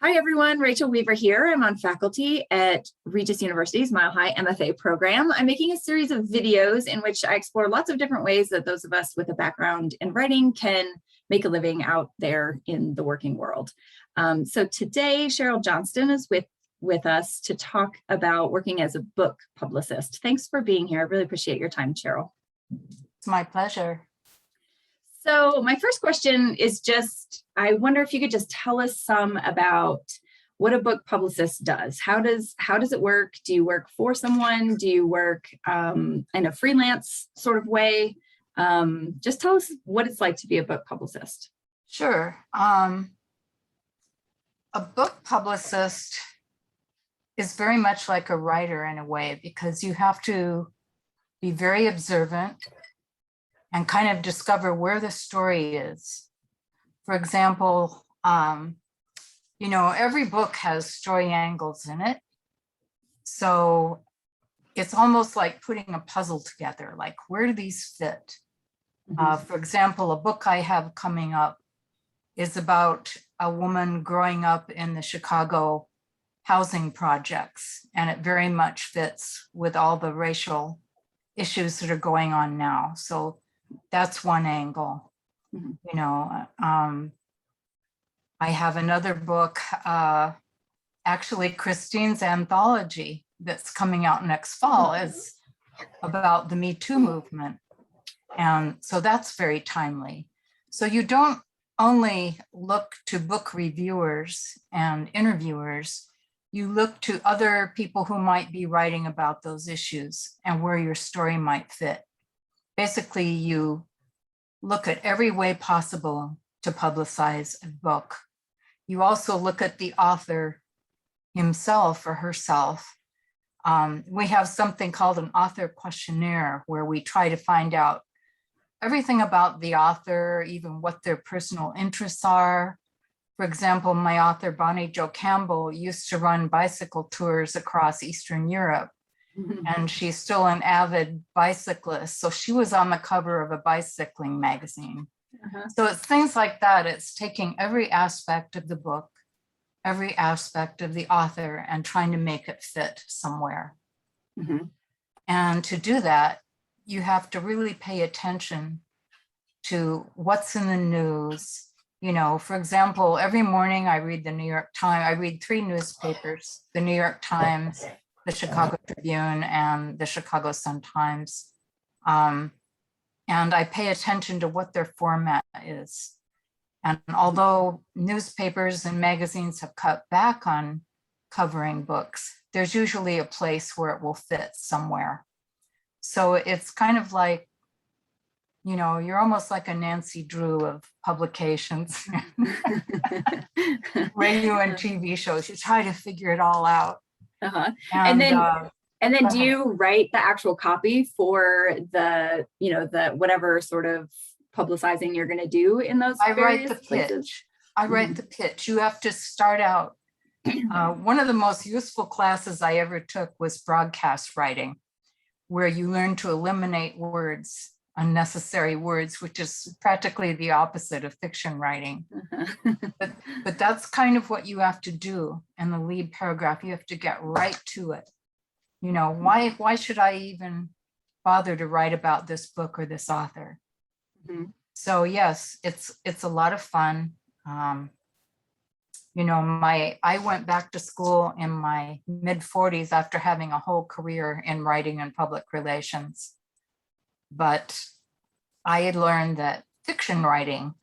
Hi, everyone. Rachel Weaver here. I'm on faculty at Regis University's Mile High MFA program. I'm making a series of videos in which I explore lots of different ways that those of us with a background in writing can make a living out there in the working world. So today, Sheryl Johnston is with us to talk about working as a book publicist. Thanks for being here. I really appreciate your time, Sheryl. It's my pleasure. So my first question is just, I wonder if you could just tell us some about what a book publicist does. How does it work? Do you work for someone? Do you work in a freelance sort of way? Just tell us what it's like to be a book publicist. Sure. A book publicist is very much like a writer in a way, because you have to be very observant and kind of discover where the story is. For example, every book has story angles in it. So it's almost like putting a puzzle together, like where do these fit? For example, a book I have coming up is about a woman growing up in the Chicago housing projects, and it very much fits with all the racial issues that are going on now. So that's one angle. I have another book, actually Christine's anthology that's coming out next fall is about the Me Too movement. And so that's very timely. So you don't only look to book reviewers and interviewers, you look to other people who might be writing about those issues and where your story might fit. Basically, you look at every way possible to publicize a book. You also look at the author himself or herself. We have something called an author questionnaire where we try to find out everything about the author, even what their personal interests are. For example, my author, Bonnie Jo Campbell, used to run bicycle tours across Eastern Europe. And she's still an avid bicyclist. So she was on the cover of a bicycling magazine. So it's things like that. It's taking every aspect of the book, every aspect of the author, and trying to make it fit somewhere. And to do that, you have to really pay attention to what's in the news. For example, every morning I read the New York Times. I read 3 newspapers, the New York Times, the Chicago Tribune, and the Chicago Sun-Times. And I pay attention to what their format is. And although newspapers and magazines have cut back on covering books, there's usually a place where it will fit somewhere. So it's kind of like, you're almost like a Nancy Drew of publications, radio and TV shows. You try to figure it all out. And then do you write the actual copy for the whatever sort of publicizing you're going to do in those I write the places? pitch. I write the pitch. You have to start out. One of the most useful classes I ever took was broadcast writing, where you learn to eliminate words, unnecessary words, which is practically the opposite of fiction writing. But that's kind of what you have to do in the lead paragraph. You have to get right to it. Why should I even bother to write about this book or this author? So yes, it's a lot of fun. I went back to school in my mid-40s after having a whole career in writing and public relations. But I had learned that fiction writing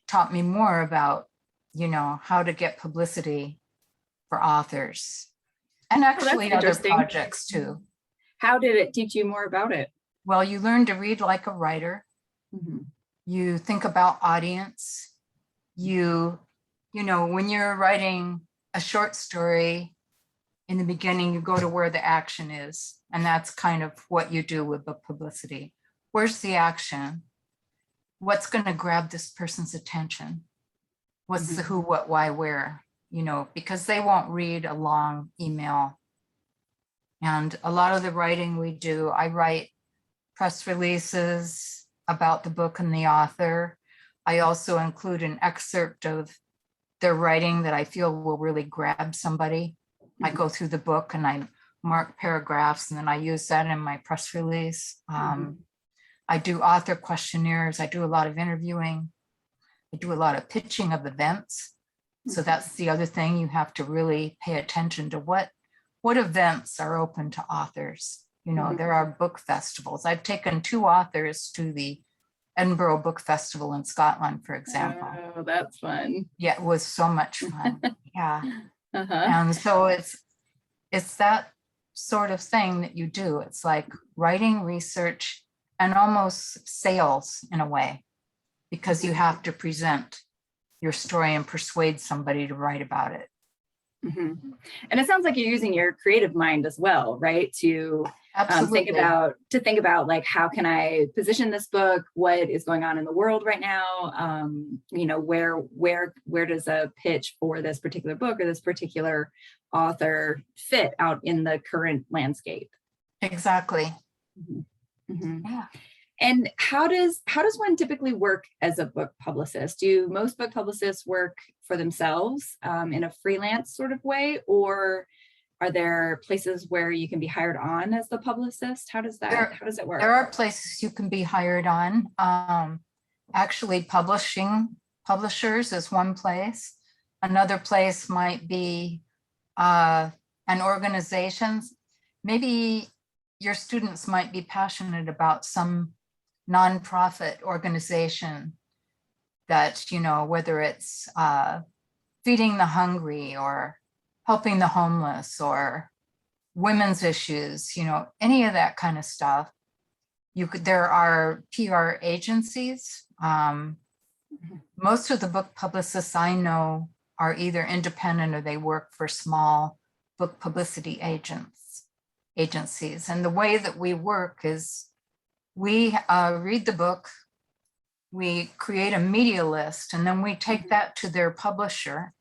taught me more about, how to get publicity for authors and actually other projects too. How did it teach you more about it? Well, you learn to read like a writer. You think about audience. When you're writing a short story, in the beginning, you go to where the action is. And that's kind of what you do with book publicity. Where's the action? What's going to grab this person's attention? What's the who, what, why, where? Because they won't read a long email. And a lot of the writing we do, I write press releases about the book and the author. I also include an excerpt of their writing that I feel will really grab somebody. I go through the book and I mark paragraphs, and then I use that in my press release. I do author questionnaires. I do a lot of interviewing. I do a lot of pitching of events. So that's the other thing. You have to really pay attention to what events are open to authors. You know, there are book festivals. I've taken 2 authors to the Edinburgh Book Festival in Scotland, for example. Oh, that's fun. Yeah, it was so much fun. Yeah. Uh-huh. And so it's that sort of thing that you do. It's like writing, research, and almost sales in a way, because you have to present your story and persuade somebody to write about it. And it sounds like you're using your creative mind as well, right? To think about like, how can I position this book? What is going on in the world right now? You know, where does a pitch for this particular book or this particular author fit out in the current landscape? Exactly. Yeah. And how does one typically work as a book publicist? Do most book publicists work for themselves in a freelance sort of way, or are there places where you can be hired on as the publicist? How does it work? There are places you can be hired on. Actually, publishers is one place. Another place might be an organization. Maybe your students might be passionate about some nonprofit organization that, you know, whether it's feeding the hungry or helping the homeless or women's issues, you know, any of that kind of stuff. There are PR agencies. Most of the book publicists I know are either independent or they work for small book publicity agencies. And the way that we work is we read the book, we create a media list, and then we take that to their publisher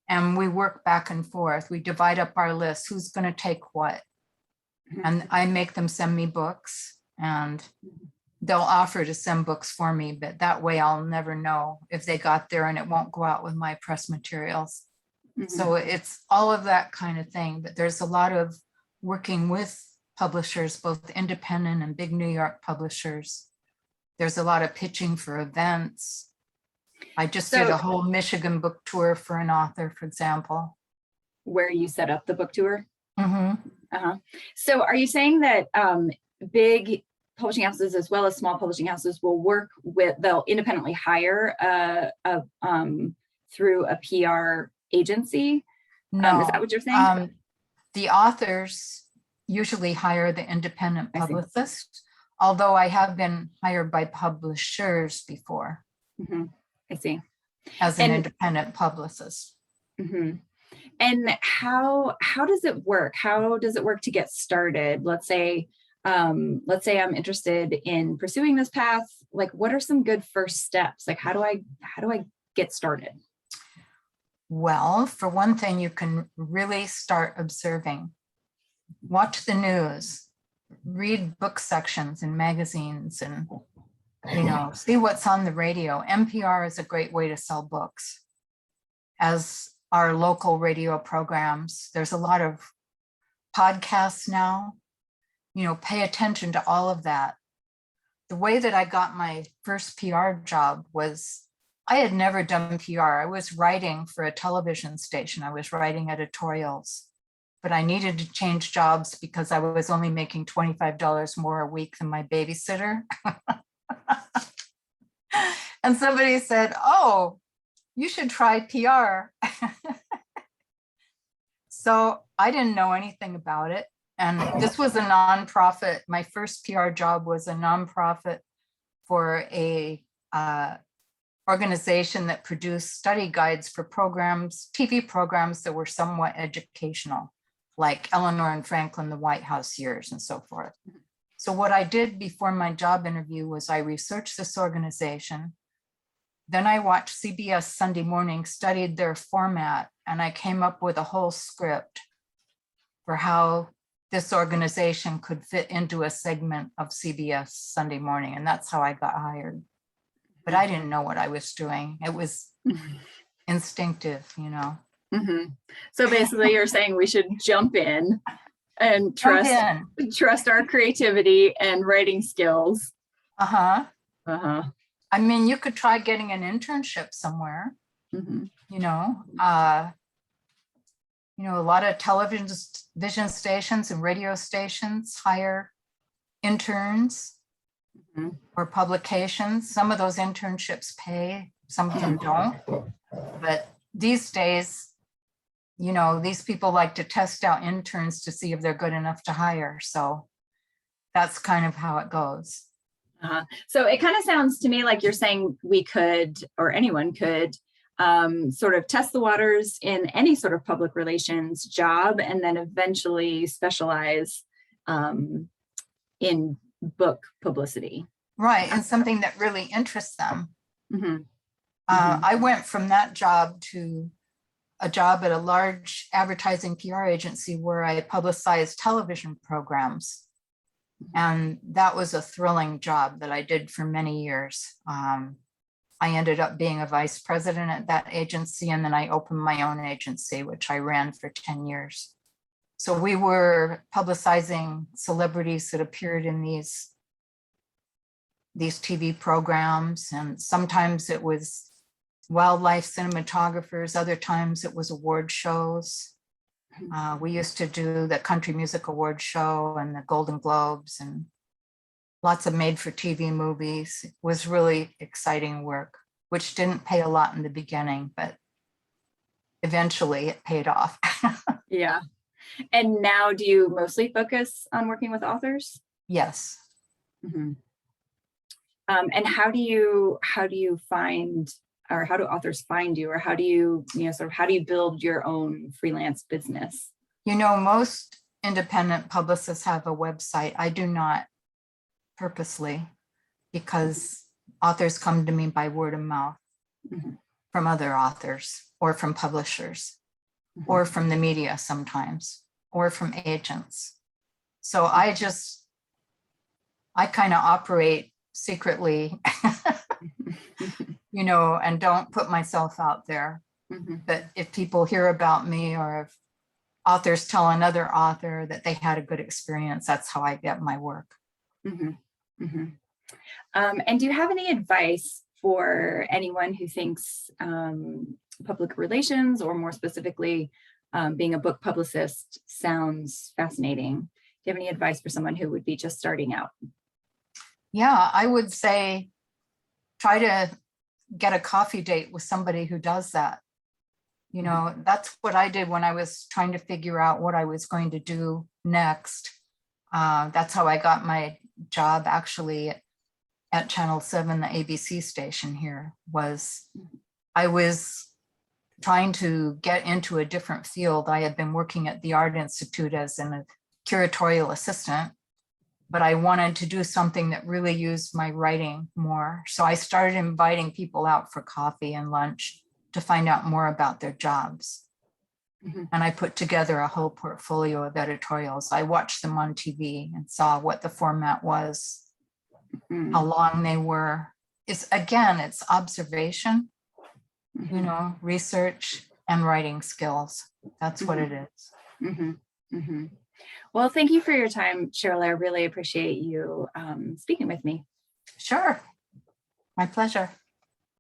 and we work back and forth. We divide up our list, who's going to take what. And I make them send me books, and they'll offer to send books for me, but that way I'll never know if they got there, and it won't go out with my press materials. So it's all of that kind of thing, but there's a lot of working with publishers, both independent and big New York publishers. There's a lot of pitching for events. I just did a whole Michigan book tour for an author, for example. Where you set up the book tour? So are you saying that big publishing houses as well as small publishing houses they'll independently hire through a PR agency? No. Is that what you're saying? The authors usually hire the independent publicist, although I have been hired by publishers before. I see. As an independent publicist. And how does it work? How does it work to get started? Let's say I'm interested in pursuing this path. Like, what are some good first steps? Like, how do I get started? Well, for one thing, you can really start observing. Watch the news, read book sections in magazines, and, you know, see what's on the radio. NPR is a great way to sell books, as are local radio programs. There's a lot of podcasts now. You know, pay attention to all of that. The way that I got my first PR job was I had never done PR. I was writing for a television station. I was writing editorials, but I needed to change jobs because I was only making $25 more a week than my babysitter. And somebody said, "Oh, you should try PR." So I didn't know anything about it. And this was a nonprofit. My first PR job was a nonprofit for a organization that produced study guides for programs, TV programs that were somewhat educational, like Eleanor and Franklin, the White House years, and so forth. So what I did before my job interview was I researched this organization. Then I watched CBS Sunday Morning, studied their format, and I came up with a whole script for how this organization could fit into a segment of CBS Sunday Morning. And that's how I got hired. But I didn't know what I was doing. It was instinctive, you know. Mhm. So basically you're saying we should jump in and Jump in. trust our creativity and writing skills. Uh-huh. Uh-huh. I mean, you could try getting an internship somewhere, Mhm. you know. A lot of vision stations and radio stations hire interns Mhm. or publications. Some of those internships pay, some of them don't. But these days, these people like to test out interns to see if they're good enough to hire. So that's kind of how it goes. So it kind of sounds to me like you're saying we could, or anyone could, sort of test the waters in any sort of public relations job, and then eventually specialize in book publicity. Right, and something that really interests them. Mm-hmm. I went from that job to a job at a large advertising PR agency where I publicized television programs. And that was a thrilling job that I did for many years. I ended up being a vice president at that agency, and then I opened my own agency, which I ran for 10 years. So we were publicizing celebrities that appeared in these TV programs, and sometimes it was wildlife cinematographers, other times it was award shows. We used to do the Country Music Award show and the Golden Globes and lots of made-for-TV movies. It was really exciting work, which didn't pay a lot in the beginning, but eventually it paid off. Yeah. And now do you mostly focus on working with authors? Yes. Mm-hmm. And how do you find, or how do authors find you, or how do you, how do you build your own freelance business? Most independent publicists have a website. I do not, purposely, because authors come to me by word of mouth from other authors or from publishers or from the media sometimes or from agents. So I kind of operate secretly, and don't put myself out there. But if people hear about me, or if authors tell another author that they had a good experience, that's how I get my work. And do you have any advice for anyone who thinks public relations, or more specifically, being a book publicist sounds fascinating? Do you have any advice for someone who would be just starting out? Yeah, I would say try to get a coffee date with somebody who does that. That's what I did when I was trying to figure out what I was going to do next. That's how I got my job actually at Channel 7, the ABC station here. I was trying to get into a different field. I had been working at the Art Institute as a curatorial assistant, but I wanted to do something that really used my writing more. So I started inviting people out for coffee and lunch to find out more about their jobs. And I put together a whole portfolio of editorials. I watched them on TV and saw what the format was, how long they were. It's observation, research and writing skills. That's what it is. Well, thank you for your time, Sheryl. I really appreciate you speaking with me. Sure. My pleasure.